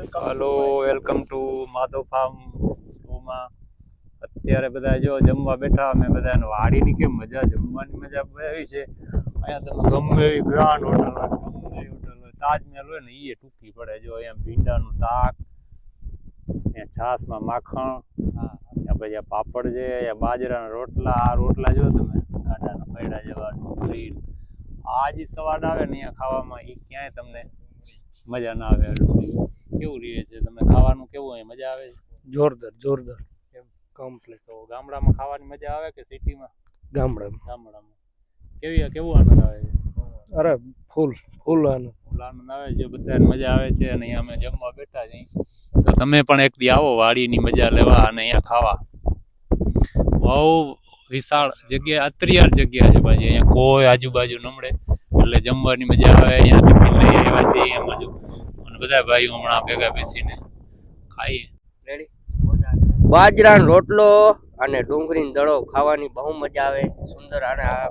hello welcome to Madhav farm માં અત્યારે બધા જો જમવા બેઠા અમે બધાને વાડીની કે મજા જમવાની મજા આવી છે અહીંયા તમે ગમે એવી ગ્રાન્ડ હોટલ હોય ગમે એવી હોટલ હોય તાજમહેલ હોય ને એ ટૂંકી પડે જો અહીંયા ભીંડાનું શાક અહીંયા છાશમાં માખણ ત્યાં પછી પાપડ છે અહીંયા બાજરાના રોટલા આ રોટલા જો તમે ગાડાના પૈડા જેવા ડુંગળી આ જે સ્વાદ આવે ને અહીંયા ખાવામાં એ ક્યાંય તમને મજા ના આવે કેવું રહે છે તમને ખાવાનું કેવું હોય મજા આવે જોરદાર જોરદાર એમ કમ્પ્લીટ તો ગામડામાં ખાવાની મજા આવે કે સિટીમાં ગામડામાં કેવું આનંદ આવે છે અરે ફૂલ આનંદ આવે છે બધાને મજા આવે છે અને અહીંયા અમે જમવા બેઠા છીએ તો તમે પણ એક દી આવો વાડીની મજા લેવા અને અહીંયા ખાવા બહુ વિશાળ જગ્યા અત્રિયાર જગ્યા છે પાછી અહીંયા કોઈ આજુબાજુ નમળે એટલે જમવાની મજા આવે અહીંયા ટિફિન લઈ આવ્યા છે એમ જ અને બધા ભાઈઓ હમણાં ભેગા બેસીને ખાઈએ રેડી બાજરાનો રોટલો અને ડુંગળીનો દડો ખાવાની બહુ મજા આવે સુંદર અને આ